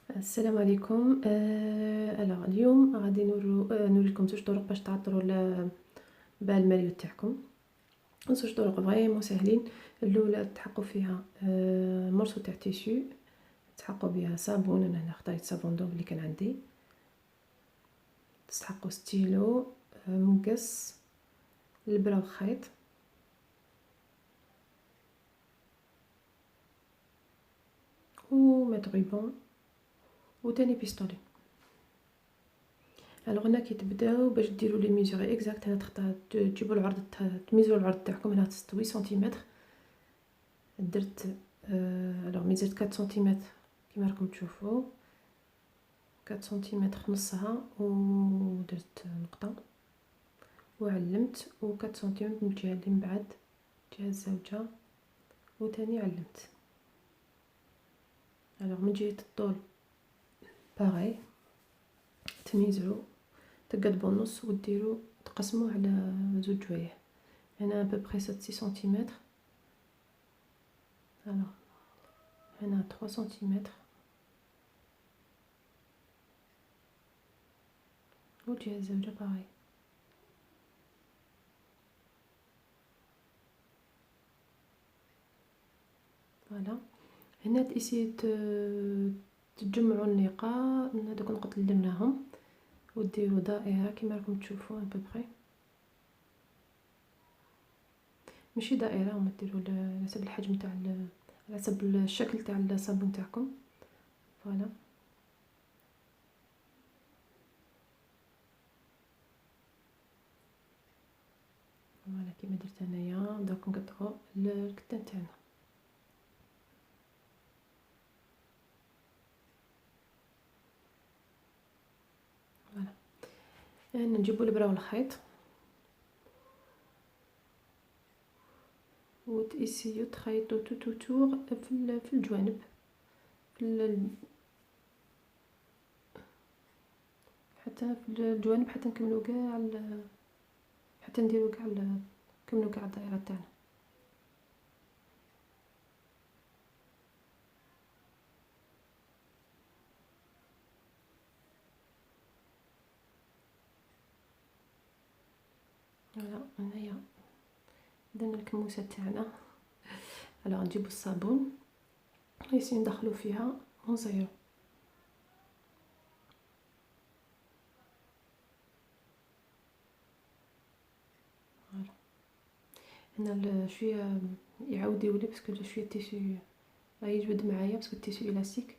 السلام عليكم. اليوم غادي نوريكم زوج طرق باش تعطروا الماريو تاعكم. زوج طرق فريمون ساهلين. الاولى تحقوا فيها مرسو تاع تيشو، تحقوا بها صابون. انا هنا اختاريت صابون دوب اللي كان عندي. تسحقوا ستيلو، مقص، البرا وخيط، وميت غيبون، وتاني بيستولي. الوغ هنا كي تبداو باش ديروا لي ميزور اكزاكت، هنا تجيبوا العرض، تميزوا العرض تاعكم. هنا 8 سنتيمتر درت. الوغ ميزات 4 سنتيمتر كيما راكم تشوفوا، 4 سنتيمتر نصها، ودرت نقطه وعلمت، و 4 سنتيمتر من الجهه اللي من بعد، الجهه الزوجه، وتاني علمت. الوغ من جهه الطول باغي، تميزعوا، تقدبوا النص وديروا تقسموه على زوج جوايه. هنا ببري 6 سنتيمتر. الوغ هنا 3 سنتيمتر، والجهه الزوجه باغي. فوالا هنا تأسي تجمعوا النقاط من هذوك النقط اللي درناهم، وديروا دائره كيما راكم تشوفوا ببري. ماشي دائره، وما ديروا على حسب الحجم تاع على حسب الشكل تاع الصابون تاعكم. فوالا فوالا كيما درت انايا. درك نقطعوا الكتان تاعنا. فوالا هنا نجيبوا الابره والخيط، وتأسيو تخيطوا توتور في الجوانب، حتى في الجوانب، حتى نكملوا كاع حتى نديروا كاع نكملوا كاع الدائره تاعنا. فوالا هنايا درنا الكموسه تاعنا. هلا نجيبوا الصابون نسي ندخلوا فيها ونزيروا. هنا شويه يعاود يولي باسكو شويه التيشو يجبد معايا باسكو التيشو الاستيك.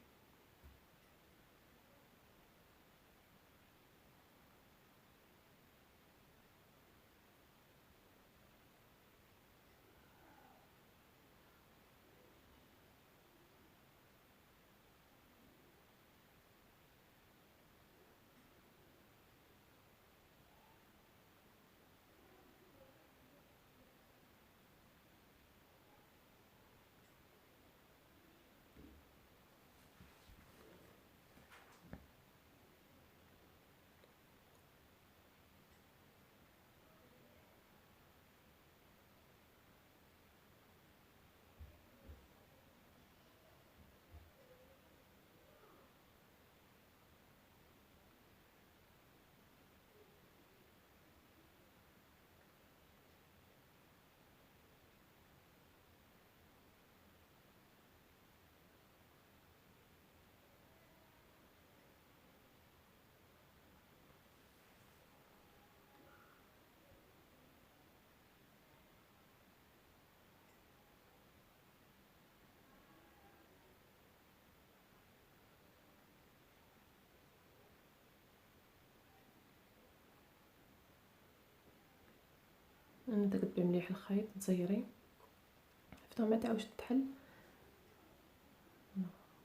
تقطعي مليح الخيط، تزيري حتى ما تعاودش تحل.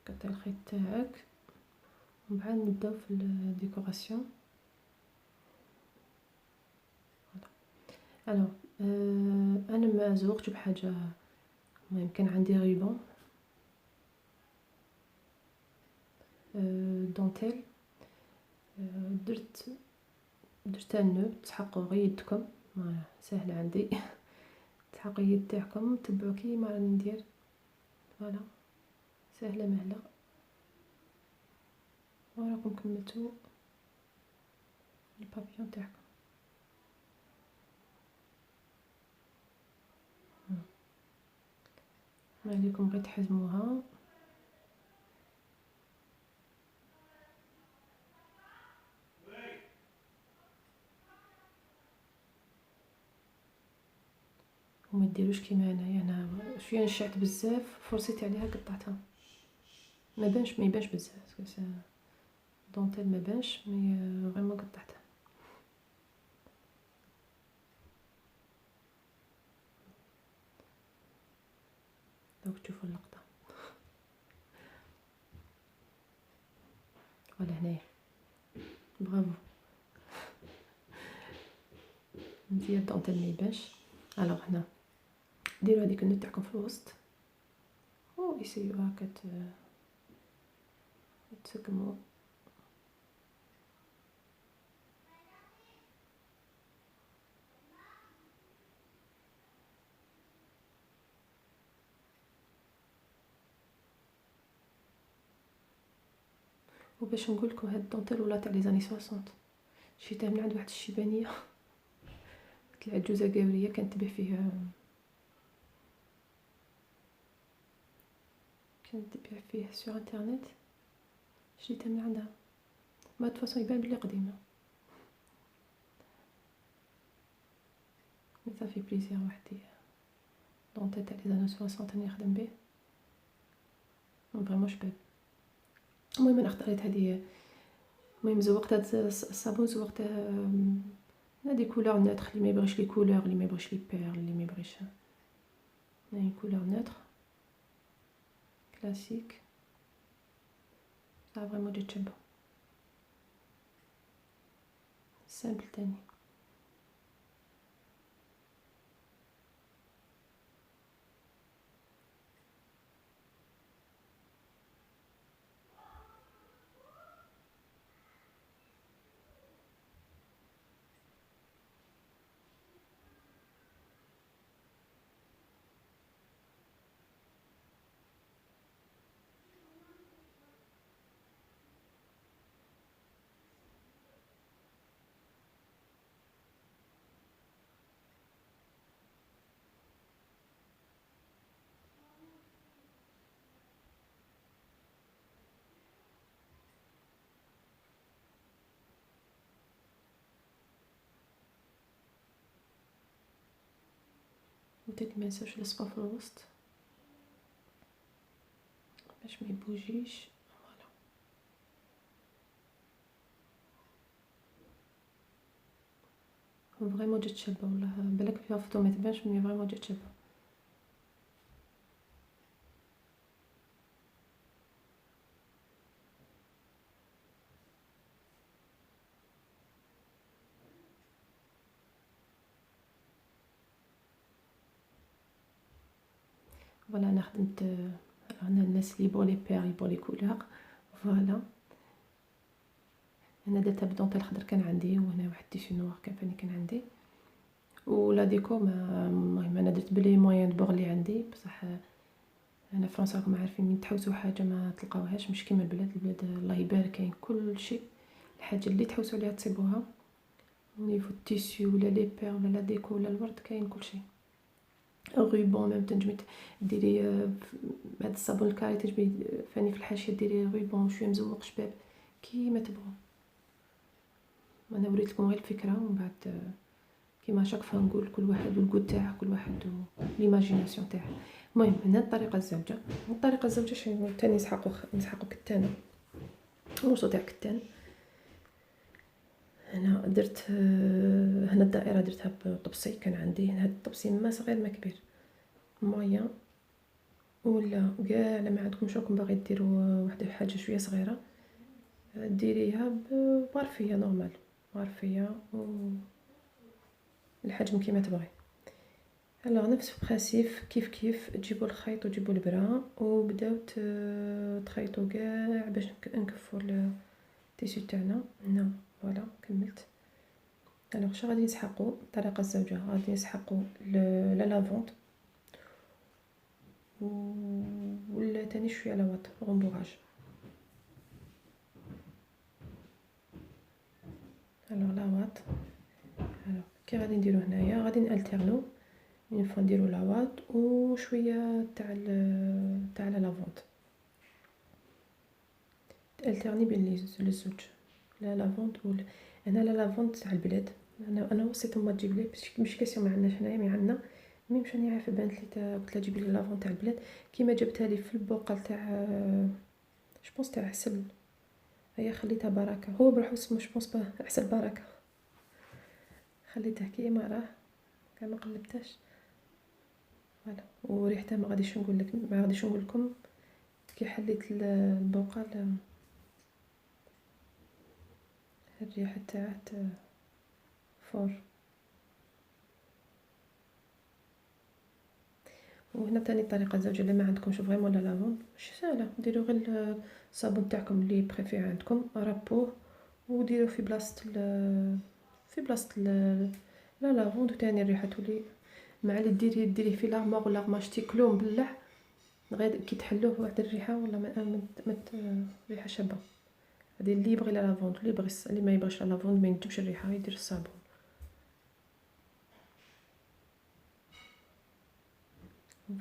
قطعي الخيط تاعك، ومن بعد نبداو في الديكوراسيون. الو انا ما زوقتش بحاجه، ما يمكن عندي غيبون دونتيل. درت النوب. تحقوا غير يدكم، سهله عندي. تحقوا يد تاعكم، تبعوا كيما راني ندير. فوالا سهله مهله. راكم كملتوا البابيون تاعكم. ما عليكم غير تحزموها. وما ديروش كيما انايا، انا شويه نشعت بزاف فرصيت عليها قطعتها. ما يبانش بزاف باسكو دونتيل ما بانش، مي فريمون قطعتها. دونك تشوفوا اللقطه. ولا هنايا برافو مزيان الدونتيل ما يبانش. الوغ هنا ديروا هذيك النوت تاعكم في الوسط ويسيو هكا تسقموا. وباش نقولكم هاد الدونتيل ولا تاع لي زاني 60 شريتها من عند واحد الشيبانيه طلعت جوزه قاوريه كانت تبيع فيه، سور انترنت. شريتها من عندها. ما تفاصيل يبان بلي قديمه، مي صافي بليزير وحدي دونتيل تاع لي زاني 60 راني نخدم به فريمون شباب. المهم انا اختاريت هذه. المهم زوقت هاد الصابون، زوقته هادي كولور نوتر، اللي ما يبغيش لي كولور، اللي ما يبغيش لي بير، اللي ما يبغيش هاي كولور نوتر كلاسيك. صا فريمون جات شابه سامبل تاني. نتاك ما نساوش الصبا في الوسط باش ما يبوجيش. فوالا فريمون جات شابه، والله بالك فيها فوتو ما تبانش مي فريمون جات شابه. فوالا انا خدمت انا الناس اللي يبغوا لي بير يبغوا لي كولور. فوالا انا درتها بدونتيل خضر كان عندي، وهنا واحد تيشي نوار كان فاني كان عندي، ولا ديكور المهم انا درت بلي موين بوغ اللي عندي. بصح انا فرنسا راكم عارفين من تحوسوا حاجه ما تلقاوهاش، مش كيما البلاد الله يبارك كاين كل شيء. الحاجه اللي تحوسوا عليها تصيبوها، ونيفو التيسيو ولا لي بير ولا لا ديكو ولا الورد كاين كل شيء. غيبون ميم تنجمي ديري هاد الصابون الكاري تجبي فاني في الحاشيه ديري غيبون شويه مزوق شباب كيما تبغوا. انا وريت لكم غير الفكره، ومن بعد كيما شاك فوا نقول كل واحد والكود تاعه، كل واحد ليماجيناسيون تاعه. المهم هنا الطريقه الزوجه. الطريقه الزوجه شنو تاني نسحقوا كتان، موصو تاع كتان. انا درت هنا الدائره درتها بطبسي كان عندي. هاد الطبسي ما صغير ما كبير، مويا ولا كاع لما عندكمش راكم باغي ديروا واحد الحاجه شويه صغيره ديريها بغرفيه نورمال، غرفيه الحجم كيما تبغي. الوغ نفس البرانسيپ كيف تجيبوا الخيط وتجيبوا البرا وبداو تخيطوا كاع باش نكفوا التيشو تاعنا هنا. فوالا كملت. الوغ شنو غادي نسحقوا الطريقه الزوجه، غادي نسحقوا لا لافونت ولا تاني شويه على واط غومبوغاج. كي غادي نديرو هنايا غادي نالتيرنو اون فوا نديرو لاواط وشويه تاع لا لافونت، التيرني بين لي زوج، لا لافونت انا لا لافونت تاع البلاد. انا وصيت ما تجيب لي مش كاسيون ما عندناش هنايا، مي عندنا مي مشاني عارفه بانت لي قلت لها جيبي لي لافونت تاع البلاد كيما جبتها لي في البوقل تاع جوبونس تاع عسل، هيا خليتها بركه، هو بروحو اسمه جوبونس عسل بركه، خليتها كيما راه كان ما قلبتهاش فوالا. وريحتها ما غاديش نقول لك، ما غاديش نقول لكم كي حليت البوقال الريحه تاعت فور. وهنا تاني طريقه زوجه اللي ما عندكمش فريمون لا لافون ماشي سهله، ديروا غير الصابون تاعكم اللي بريفير عندكم رابوه وديروا في بلاصه لا لافون وتاني الريحه تولي مع اللي ديريه في لارموغ ولا غماش تيكلو مبلع غير كي تحلوه واحد الريحه ولا ريحه شابه. هذه اللي يبغي لا لافون اللي ما يبغيش لا لافون ما ينجبش الريحه يدير الصابون.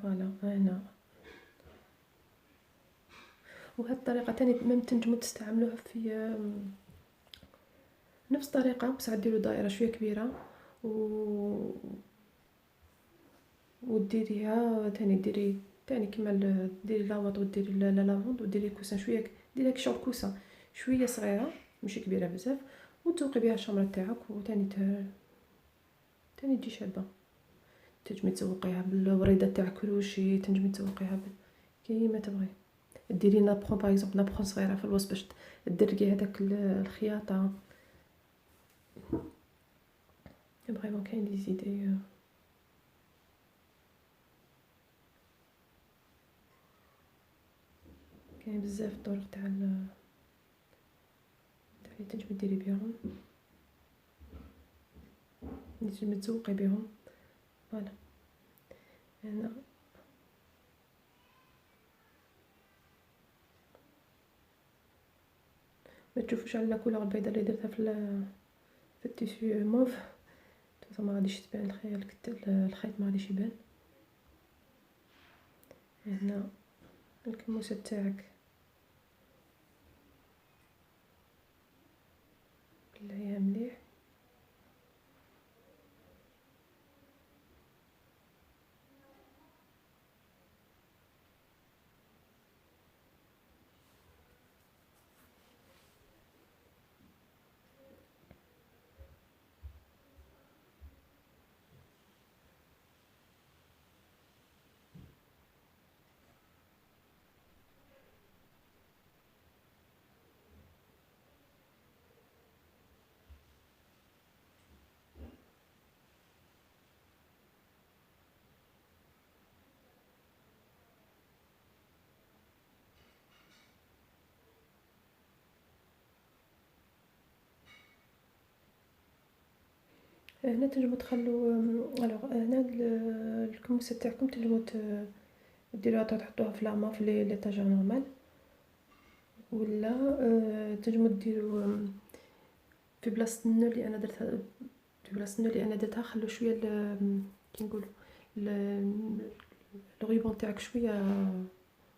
فوالا هنا وهاد الطريقه تاني ميم تنجموا تستعملوها في نفس الطريقه، بصح ديروا دائره شويه كبيره وديريها تاني ديري تاني كيما ديري لاواط وديري لا لافوند وديري كوسان شويه ديري كشغل كوسه شويه صغيره ماشي كبيره بزاف وتوقي بها الشمره تاعك وتاني تاني تجي شابه. تنجمي تزوقيها بالوريده تاع كروشي، تنجمي تزوقيها كيما تبغي. ديري نابخون باغ اكزومبل نابخون صغيره في الوسط باش تدرقي هذاك الخياطه. فريمون كاين دي زيدي كاين بزاف طرق تاع اللي تنجمي ديري بيهم تنجمي تزوقي بهم. فوالا هنا ما تشوفوش على الكولور البيضاء اللي درتها في التيشو موف ما غاديش تبان الخيط ما غاديش يبان. هنا الكموسه تاعك بلعيها مليح هنا تنجمو تخلو هنا الكموسه تاعكم تنجمو ديروها تحطوها في لاما في ليطاجور نورمال ولا تنجمو ديرو في بلاصه النو اللي انا درتها خلو شويه كي نقولوا الغيبون تاعك شويه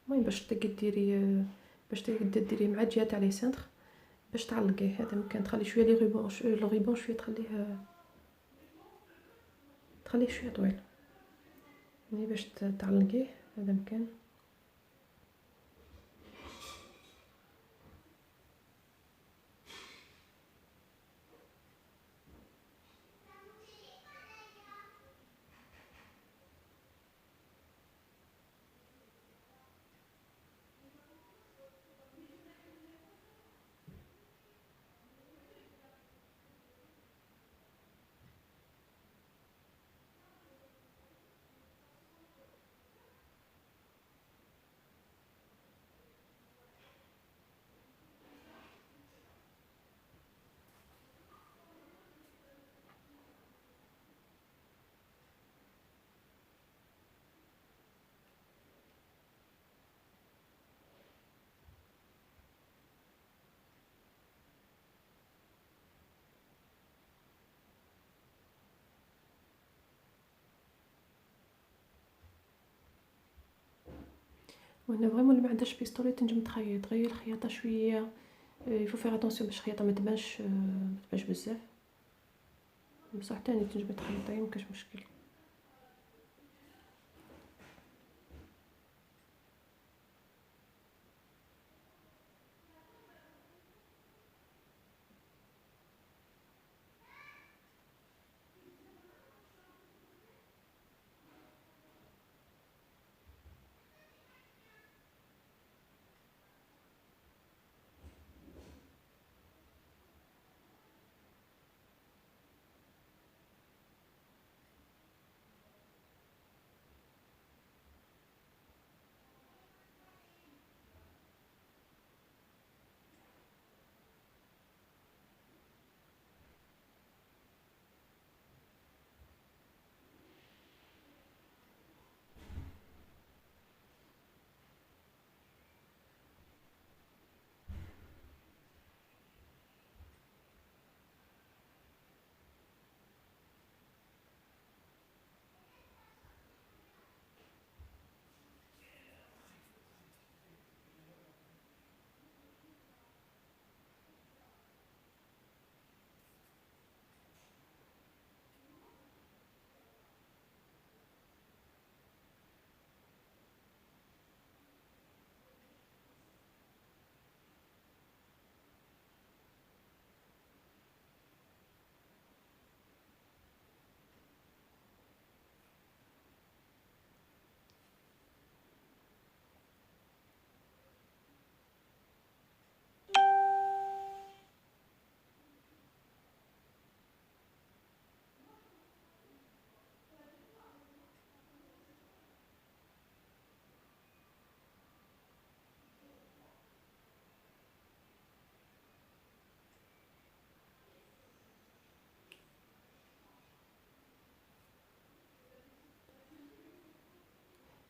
المهم باش تقدري مع الجهه تاع لي سنتر باش تعلقيه. هذا ممكن تخلي شويه لي غيبون شويه تخليه شويه طويل يعني باش تعلقيه. هذا ممكن وانا فريمون اللي ما عندهاش بيستولي تنجم تخيط غير الخياطه شويه. يفو فيغ اتونسيون باش الخياطه ما تبانش بزاف، بصح تاني تنجم تخيطي مكاش مشكل.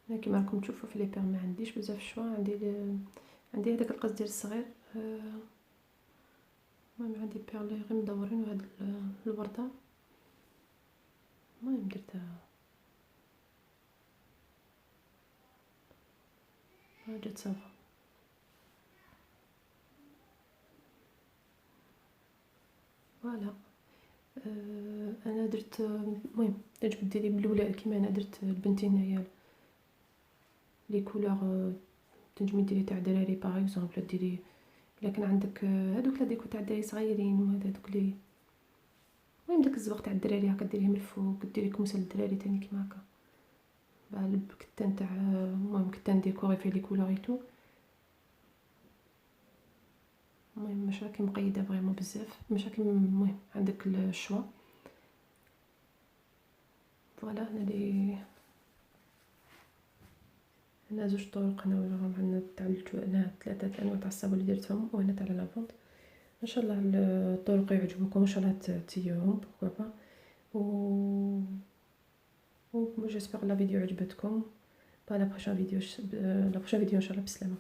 انا كيما راكم تشوفوا في لي بير ما عنديش بزاف شوا، عندي هذاك القص ديال الصغير. المهم عندي بيرلي غير مدورين، وهاد الورده المهم درتها جات صافا. فوالا. انا درت المهم تنجم ديري بالاولى كيما انا درت البنتين هي لي كولور. تنجمي ديري تاع دراري باغ اكزومبل، ديري الا كان عندك هذوك لا ديكو تاع الدراري صغيرين، هذوك لي المهم داك الزواق تاع الدراري هكا ديريه من الفوق، ديري كمسه للدراري تاني كيما هكا بالكتان تاع المهم كتان ديكوري فيه لي كولور ايتو. المهم مش راكي مقيده فريمون بزاف، مش راكي المهم عندك الشوا. فوالا هنا زوج طرق، هنا وراهم عندنا تاع هنا 3 انواع تاع الصابون اللي درتهم، وهنا تاع لافونت. ان شاء الله الطرق يعجبوكم، ان شاء الله تيهم بوركوا با. و جيسبر لا فيديو عجبتكم. با لا بروشين فيديو ان شاء الله. بسلامه.